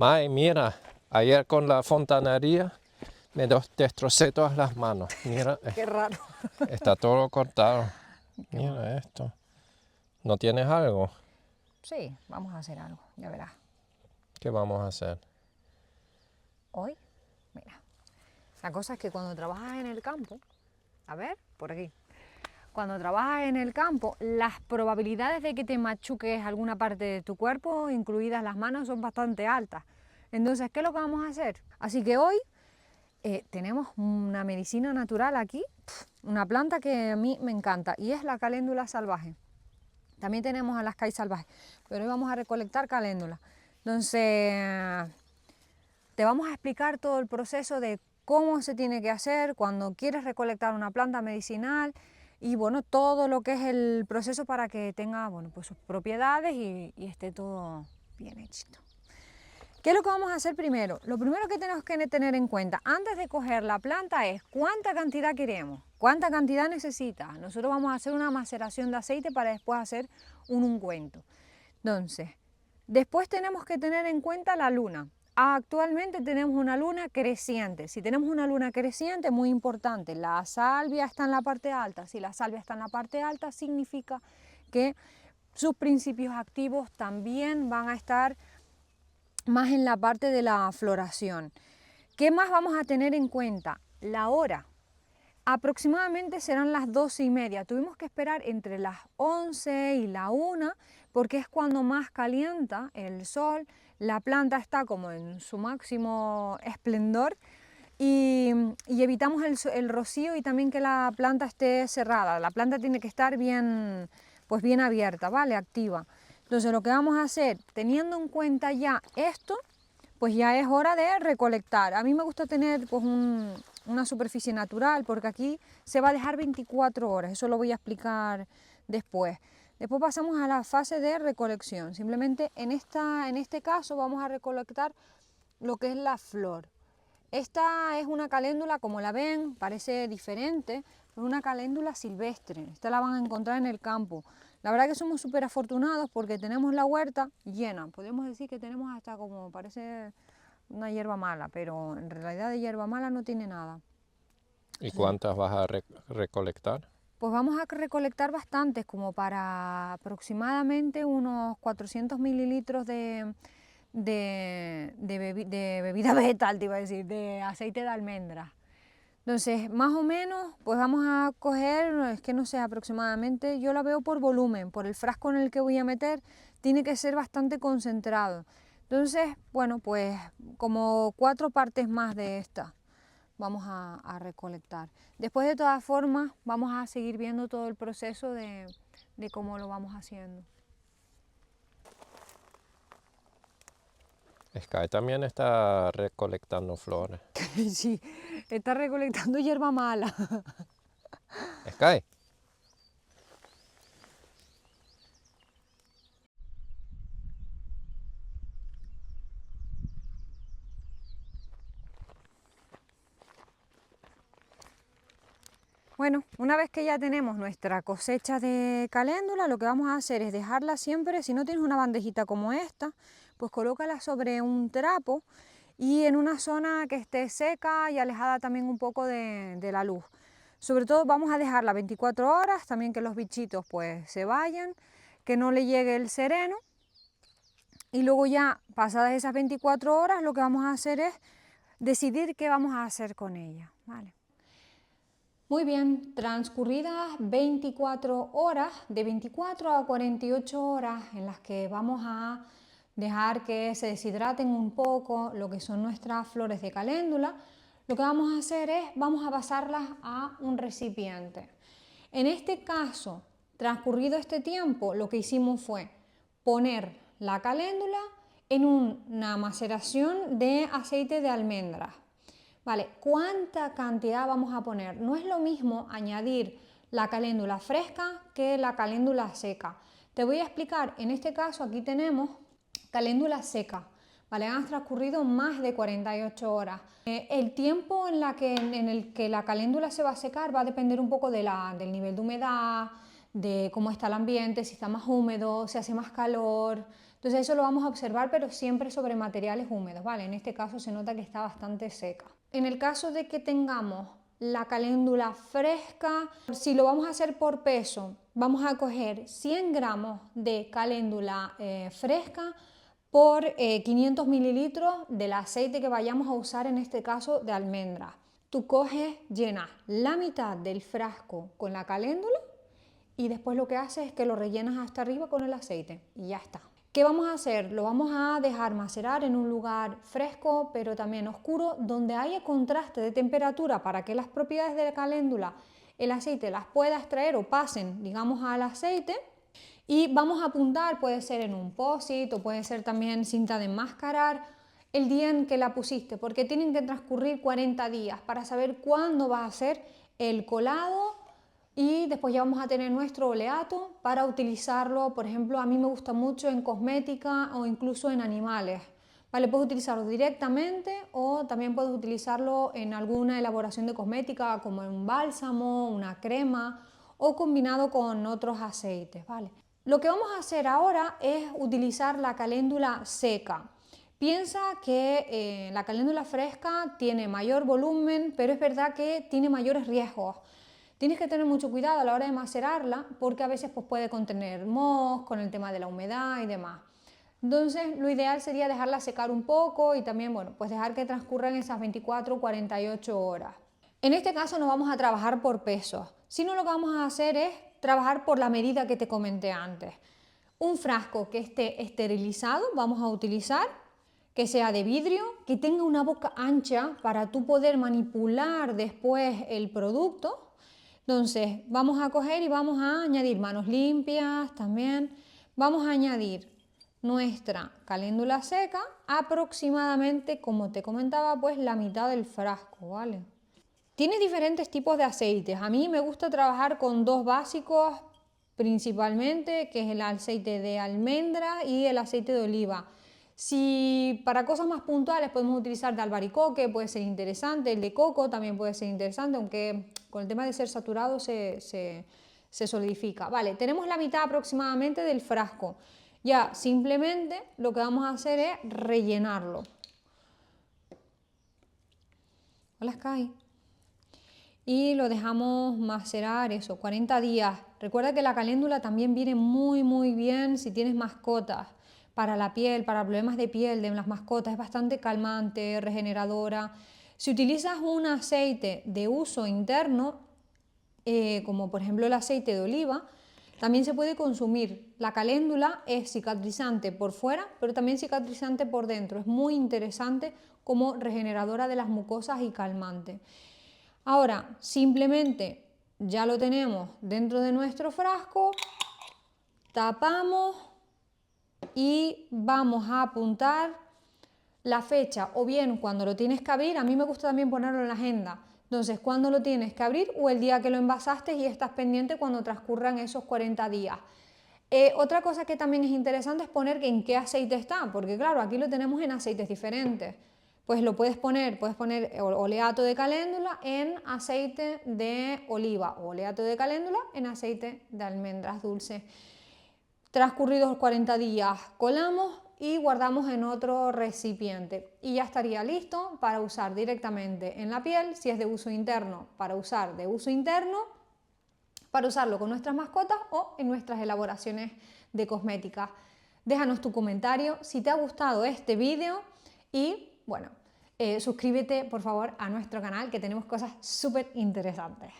May, mira, ayer con la fontanería me destrocé todas las manos. Mira, Qué raro. está todo cortado. Qué Mira bueno. esto. ¿No tienes algo? Sí, vamos a hacer algo, ya verás. ¿Qué vamos a hacer? Hoy, mira, la cosa es que cuando trabajas en el campo, a ver, por aquí, cuando trabajas en el campo, las probabilidades de que te machuques alguna parte de tu cuerpo, incluidas las manos, son bastante altas. Entonces, ¿qué es lo que vamos a hacer? Así que hoy tenemos una medicina natural aquí, una planta que a mí me encanta, y es la caléndula salvaje. También tenemos a las Alaskai salvajes, pero hoy vamos a recolectar caléndula. Entonces, te vamos a explicar todo el proceso de cómo se tiene que hacer cuando quieres recolectar una planta medicinal y bueno, todo lo que es el proceso para que tenga bueno, pues sus propiedades y esté todo bien hechito. ¿Qué es lo que vamos a hacer primero? Lo primero que tenemos que tener en cuenta antes de coger la planta es cuánta cantidad queremos, cuánta cantidad necesita. Nosotros vamos a hacer una maceración de aceite para después hacer un ungüento. Entonces, después tenemos que tener en cuenta la luna. Actualmente tenemos una luna creciente. Si tenemos una luna creciente, muy importante, la salvia está en la parte alta. Si la salvia está en la parte alta, significa que sus principios activos también van a estar más en la parte de la floración. ¿Qué más vamos a tener en cuenta? La hora. Aproximadamente serán las 12:30. Tuvimos que esperar entre las 11 y la 1 porque es cuando más calienta el sol, la planta está como en su máximo esplendor y evitamos el rocío y también que la planta esté cerrada. La planta tiene que estar bien, pues bien abierta, ¿vale? Activa. Entonces lo que vamos a hacer, teniendo en cuenta ya esto, pues ya es hora de recolectar. A mí me gusta tener pues una superficie natural porque aquí se va a dejar 24 horas, eso lo voy a explicar después. Después pasamos a la fase de recolección. Simplemente en este caso vamos a recolectar lo que es la flor. Esta es una caléndula, como la ven, parece diferente, es una caléndula silvestre. Esta la van a encontrar en el campo. La verdad que somos súper afortunados porque tenemos la huerta llena. Podemos decir que tenemos hasta como parece una hierba mala, pero en realidad de hierba mala no tiene nada. ¿Y Entonces, cuántas vas a recolectar? pues vamos a recolectar bastantes, como para aproximadamente unos 400 mililitros de bebida vegetal, te iba a decir, de aceite de almendra. Entonces, más o menos, pues vamos a coger, es que no sé, aproximadamente, yo la veo por volumen, por el frasco en el que voy a meter, tiene que ser bastante concentrado. Entonces, bueno, pues como 4 partes más de esta vamos a recolectar. Después, de todas formas, vamos a seguir viendo todo el proceso de cómo lo vamos haciendo. Sky también está recolectando flores. Sí, está recolectando hierba mala. Sky. Bueno, una vez que ya tenemos nuestra cosecha de caléndula, lo que vamos a hacer es dejarla siempre, si no tienes una bandejita como esta, pues colócala sobre un trapo y en una zona que esté seca y alejada también un poco de la luz. Sobre todo vamos a dejarla 24 horas, también que los bichitos pues se vayan, que no le llegue el sereno y luego ya pasadas esas 24 horas lo que vamos a hacer es decidir qué vamos a hacer con ella, ¿vale? Muy bien, transcurridas 24 horas, de 24 a 48 horas en las que vamos a dejar que se deshidraten un poco lo que son nuestras flores de caléndula, lo que vamos a hacer es, vamos a pasarlas a un recipiente. En este caso, transcurrido este tiempo, lo que hicimos fue poner la caléndula en una maceración de aceite de almendras. Vale, ¿cuánta cantidad vamos a poner? No es lo mismo añadir la caléndula fresca que la caléndula seca. Te voy a explicar, en este caso aquí tenemos caléndula seca, ¿vale? Han transcurrido más de 48 horas. El tiempo en el que la caléndula se va a secar va a depender un poco del nivel de humedad, de cómo está el ambiente, si está más húmedo, si hace más calor. Entonces eso lo vamos a observar, pero siempre sobre materiales húmedos, ¿vale? En este caso se nota que está bastante seca. En el caso de que tengamos la caléndula fresca, si lo vamos a hacer por peso, vamos a coger 100 gramos de caléndula fresca por 500 mililitros del aceite que vayamos a usar, en este caso de almendra. Tú coges, llenas la mitad del frasco con la caléndula y después lo que haces es que lo rellenas hasta arriba con el aceite y ya está. ¿Qué vamos a hacer? Lo vamos a dejar macerar en un lugar fresco pero también oscuro, donde haya contraste de temperatura para que las propiedades de la caléndula, el aceite, las pueda extraer o pasen, digamos, al aceite. Y vamos a apuntar, puede ser en un post-it o puede ser también cinta de enmascarar, el día en que la pusiste, porque tienen que transcurrir 40 días para saber cuándo va a ser el colado. Y después ya vamos a tener nuestro oleato para utilizarlo, por ejemplo, a mí me gusta mucho en cosmética o incluso en animales. Vale, puedes utilizarlo directamente o también puedes utilizarlo en alguna elaboración de cosmética como en un bálsamo, una crema o combinado con otros aceites, ¿vale? Lo que vamos a hacer ahora es utilizar la caléndula seca. Piensa que la caléndula fresca tiene mayor volumen, pero es verdad que tiene mayores riesgos. Tienes que tener mucho cuidado a la hora de macerarla porque a veces pues, puede contener moho con el tema de la humedad y demás. Entonces lo ideal sería dejarla secar un poco y también bueno, pues dejar que transcurran esas 24 o 48 horas. En este caso no vamos a trabajar por pesos, sino lo que vamos a hacer es trabajar por la medida que te comenté antes. Un frasco que esté esterilizado vamos a utilizar, que sea de vidrio, que tenga una boca ancha para tú poder manipular después el producto. Entonces vamos a coger y vamos a añadir manos limpias también, vamos a añadir nuestra caléndula seca, aproximadamente, como te comentaba, pues la mitad del frasco, ¿vale? Tiene diferentes tipos de aceites, a mí me gusta trabajar con dos básicos principalmente, que es el aceite de almendra y el aceite de oliva. Si para cosas más puntuales podemos utilizar de albaricoque, puede ser interesante, el de coco también puede ser interesante, aunque con el tema de ser saturado se solidifica. Vale, tenemos la mitad aproximadamente del frasco. Ya simplemente lo que vamos a hacer es rellenarlo. Hola Sky. Y lo dejamos macerar eso, 40 días. Recuerda que la caléndula también viene muy bien si tienes mascotas. Para la piel, para problemas de piel de las mascotas, es bastante calmante, regeneradora. Si utilizas un aceite de uso interno, como por ejemplo el aceite de oliva, también se puede consumir. La caléndula es cicatrizante por fuera, pero también cicatrizante por dentro. Es muy interesante como regeneradora de las mucosas y calmante. Ahora, simplemente ya lo tenemos dentro de nuestro frasco, tapamos y vamos a apuntar la fecha o bien cuando lo tienes que abrir. A mí me gusta también ponerlo en la agenda. Entonces, cuando lo tienes que abrir o el día que lo envasaste y estás pendiente cuando transcurran esos 40 días. Otra cosa que también es interesante es poner en qué aceite está, porque claro, aquí lo tenemos en aceites diferentes. Pues lo puedes poner oleato de caléndula en aceite de oliva o oleato de caléndula en aceite de almendras dulces. Transcurridos 40 días colamos y guardamos en otro recipiente y ya estaría listo para usar directamente en la piel. Si es de uso interno, para usar de uso interno, para usarlo con nuestras mascotas o en nuestras elaboraciones de cosmética. Déjanos tu comentario si te ha gustado este vídeo y bueno, suscríbete por favor a nuestro canal, que tenemos cosas súper interesantes.